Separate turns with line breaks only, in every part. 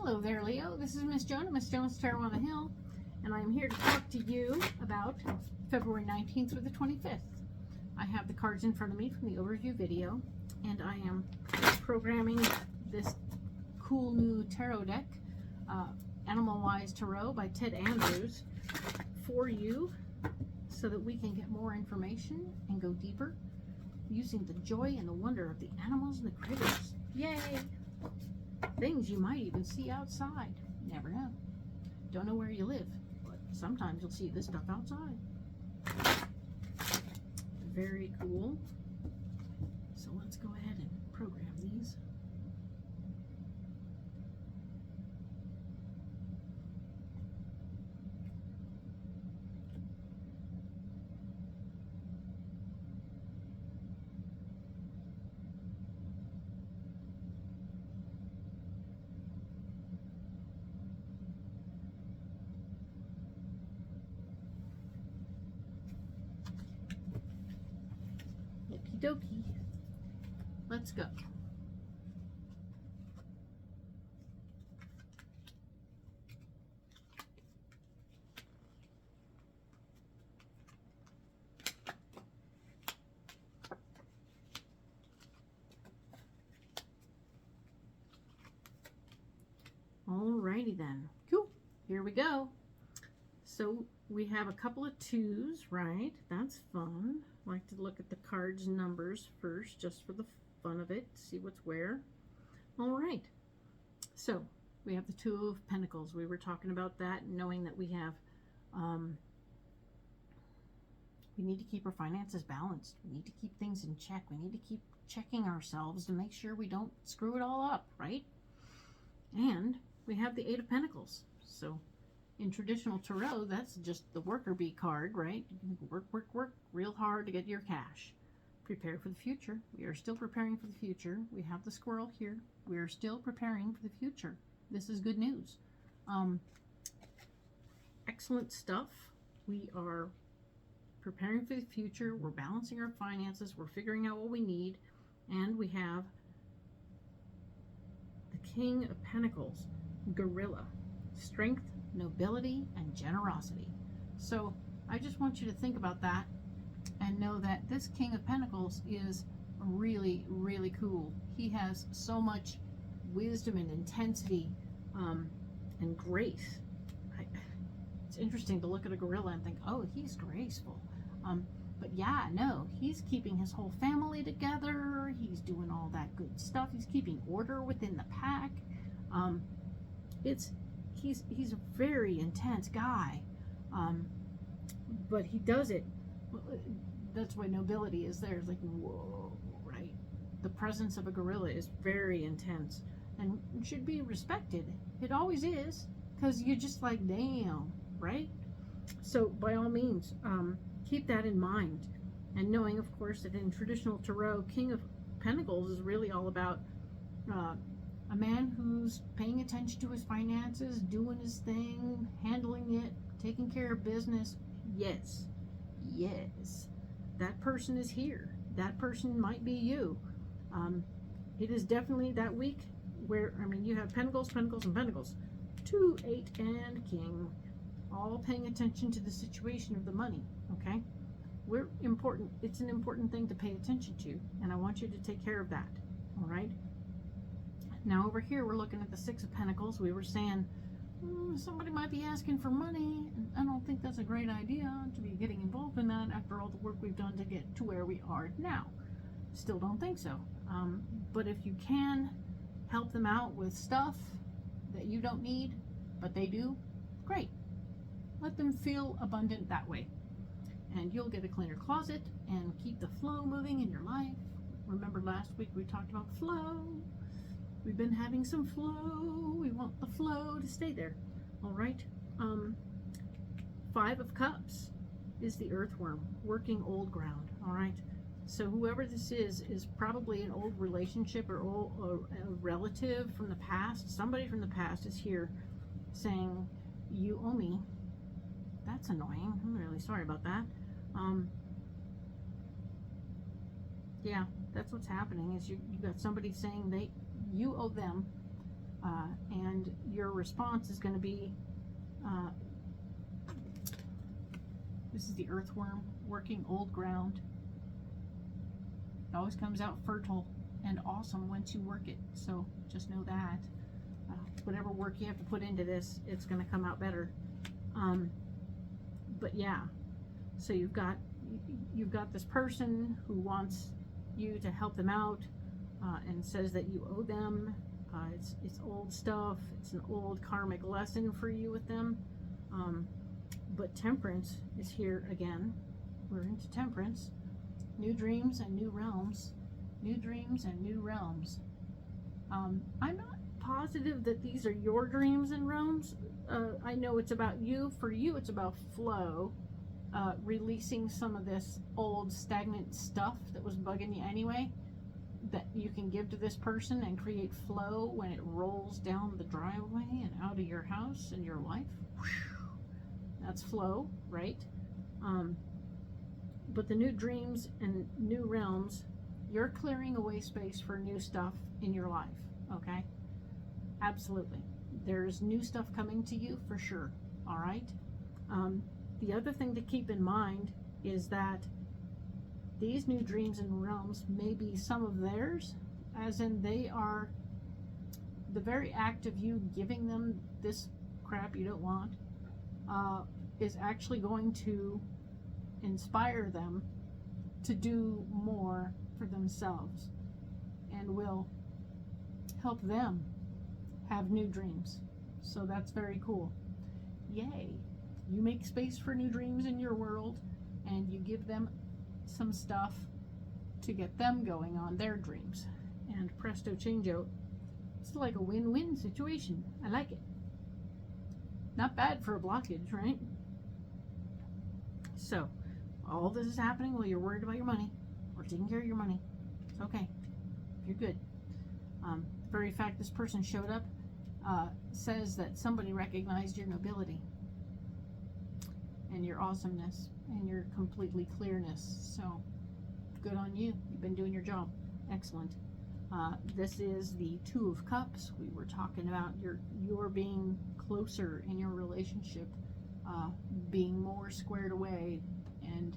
Hello there, Leo. This is Miss Joan, Miss Joan's Tarot on the Hill, and I'm here to talk to you about February 19th through the 25th. I have the cards in front of me from the overview video, and I am programming this cool new tarot deck, Animal Wise Tarot by Ted Andrews, for you so that we can get more information and go deeper using the joy and the wonder of the animals and the critters. Yay! Things you might even see outside. Never know. Don't know where you live, but sometimes you'll see this stuff outside. Very cool. So let's go ahead and program these. Okie dokie. Let's go. Alrighty then. Cool. Here we go. So we have a couple of twos, right? That's fun. I like to look at the cards' numbers first, just for the fun of it, see what's where. All right. So we have the Two of Pentacles. We were talking about that, knowing that we have, we need to keep our finances balanced. We need to keep things in check. We need to keep checking ourselves to make sure we don't screw it all up, right? And we have the Eight of Pentacles. So in traditional tarot, that's just the worker bee card, right? Work, work, work real hard to get your cash. Prepare for the future. We are still preparing for the future. We have the squirrel here. We are still preparing for the future. This is good news. Excellent stuff. We are preparing for the future. We're balancing our finances. We're figuring out what we need. And we have the King of Pentacles, Gorilla, strength, nobility, and generosity. So I just want you to think about that and know that this King of Pentacles is really, really cool. He has so much wisdom and intensity and grace. It's interesting to look at a gorilla and think, oh, he's graceful. But yeah, no, he's keeping his whole family together. He's doing all that good stuff. He's keeping order within the pack. He's a very intense guy, but he does it. That's why nobility is there. It's like, whoa, right? The presence of a gorilla is very intense and should be respected. It always is, because you're just like, damn, right? So by all means, keep that in mind, and knowing, of course, that in traditional tarot, King of Pentacles is really all about a man who's paying attention to his finances, doing his thing, handling it, taking care of business. Yes, yes, that person is here. That person might be you. It is definitely that week where, I mean, you have Pentacles, Pentacles, and Pentacles. 2, 8, and King, all paying attention to the situation of the money, okay? We're important. It's an important thing to pay attention to, and I want you to take care of that, all right? Now over here, we're looking at the Six of Pentacles. We were saying, somebody might be asking for money, and I don't think that's a great idea to be getting involved in that after all the work we've done to get to where we are now. Still don't think so. But if you can help them out with stuff that you don't need, but they do, great. Let them feel abundant that way. And you'll get a cleaner closet and keep the flow moving in your life. Remember last week we talked about flow. We've been having some flow. We want the flow to stay there. All right. 5 of Cups is the earthworm, working old ground. All right. So whoever this is probably an old relationship or a relative from the past. Somebody from the past is here saying, you owe me. That's annoying. I'm really sorry about that. Yeah, that's what's happening, is you got somebody saying you owe them, and and your response is going to be, this is the earthworm working old ground. It always comes out fertile and awesome once you work it. So just know that. Whatever work you have to put into this, it's going to come out better. But yeah, so you've got this person who wants you to help them out, and says that you owe them. It's old stuff. It's an old karmic lesson for you with them. But temperance is here again. We're into temperance. New dreams and new realms. New dreams and new realms. I'm not positive that these are your dreams and realms. I know it's about you. For you, it's about flow. Releasing some of this old stagnant stuff that was bugging you anyway, that you can give to this person and create flow when it rolls down the driveway and out of your house and your life. That's flow, right? But the new dreams and new realms, you're clearing away space for new stuff in your life, okay? Absolutely. There's new stuff coming to you for sure, all right? The other thing to keep in mind is that these new dreams and realms may be some of theirs, as in they are the very act of you giving them this crap you don't want, is actually going to inspire them to do more for themselves and will help them have new dreams. So that's very cool. Yay. You make space for new dreams in your world, and you give them some stuff to get them going on their dreams. And presto changeo. It's like a win-win situation. I like it. Not bad for a blockage, right? So, all this is happening while you're worried about your money, or taking care of your money. It's okay. You're good. The very fact this person showed up says that somebody recognized your nobility and your awesomeness and your completely clearness. So, good on you. You've been doing your job. Excellent. This is the Two of Cups. We were talking about your being closer in your relationship, being more squared away, and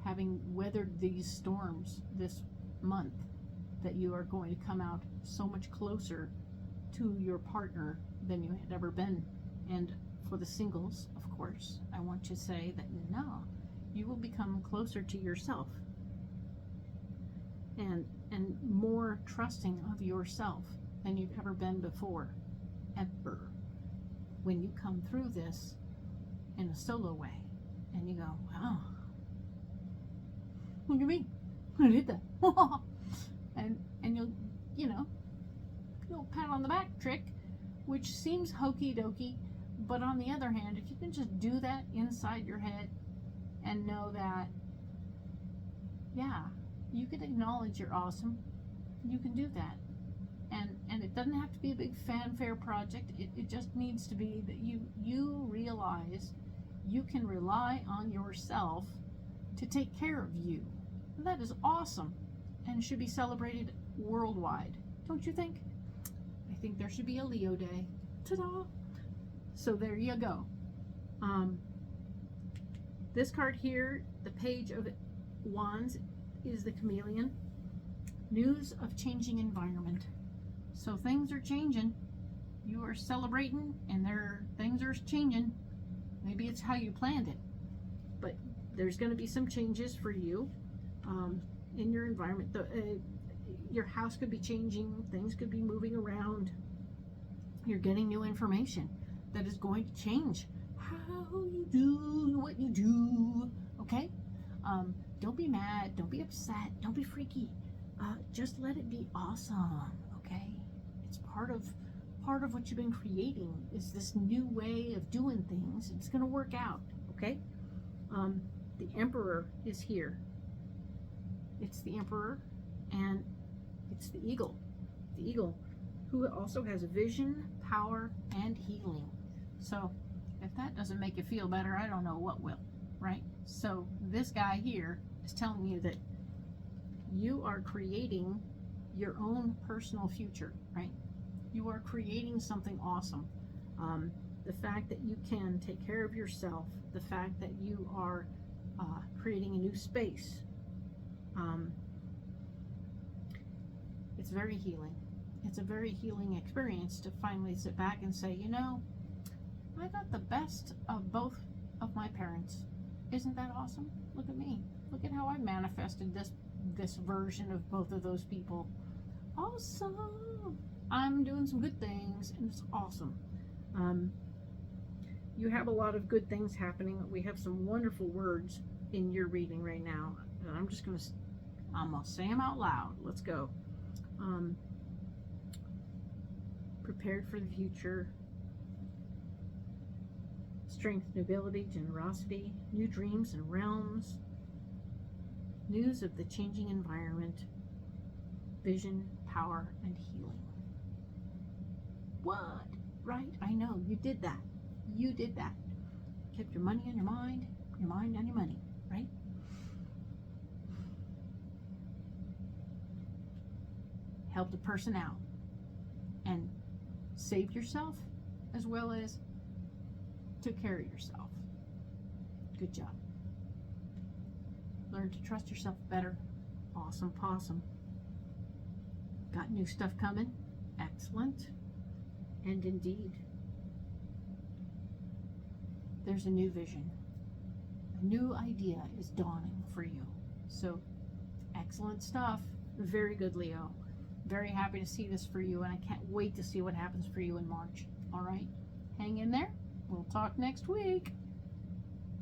having weathered these storms this month, that you are going to come out so much closer to your partner than you had ever been. And for the singles, of course, I want to say that no, you will become closer to yourself and more trusting of yourself than you've ever been before, ever. When you come through this in a solo way and you go, wow, look at me, I did that. and you'll pat on the back trick, which seems hokey dokey, but on the other hand, if you can just do that inside your head and know that, yeah, you can acknowledge you're awesome, you can do that. And it doesn't have to be a big fanfare project. It just needs to be that you realize you can rely on yourself to take care of you. And that is awesome and should be celebrated worldwide. Don't you think? I think there should be a Leo Day. Ta-da! So there you go. This card here, the Page of Wands, is the Chameleon. News of changing environment. So things are changing. You are celebrating, and things are changing. Maybe it's how you planned it, but there's going to be some changes for you in your environment. Your house could be changing. Things could be moving around. You're getting new information that is going to change how you do what you do. Okay? Don't be mad. Don't be upset. Don't be freaky. Just let it be awesome. Okay? It's part of what you've been creating, is this new way of doing things. It's going to work out. Okay? The Emperor is here. It's the Emperor, and it's the Eagle. The Eagle, who also has vision, power, and healing. So, if that doesn't make you feel better, I don't know what will, right? So, this guy here is telling you that you are creating your own personal future, right? You are creating something awesome. The fact that you can take care of yourself, the fact that you are creating a new space, it's very healing. It's a very healing experience to finally sit back and say, you know, I got the best of both of my parents. Isn't that awesome? Look at me. Look at how I manifested this version of both of those people. Awesome. I'm doing some good things, and it's awesome. You have a lot of good things happening. We have some wonderful words in your reading right now. And I'm gonna say them out loud. Let's go. Prepared for the future. Strength, nobility, generosity, new dreams and realms, news of the changing environment, vision, power, and healing. What? Right? I know, you did that. You did that. Kept your money on your mind on your money, right? Helped a person out and saved yourself as well as took care of yourself. Good job. Learn to trust yourself better. Awesome possum. Got new stuff coming. Excellent. And indeed, there's a new vision. A new idea is dawning for you. So, excellent stuff. Very good, Leo. Very happy to see this for you, and I can't wait to see what happens for you in March. All right? Hang in there. We'll talk next week.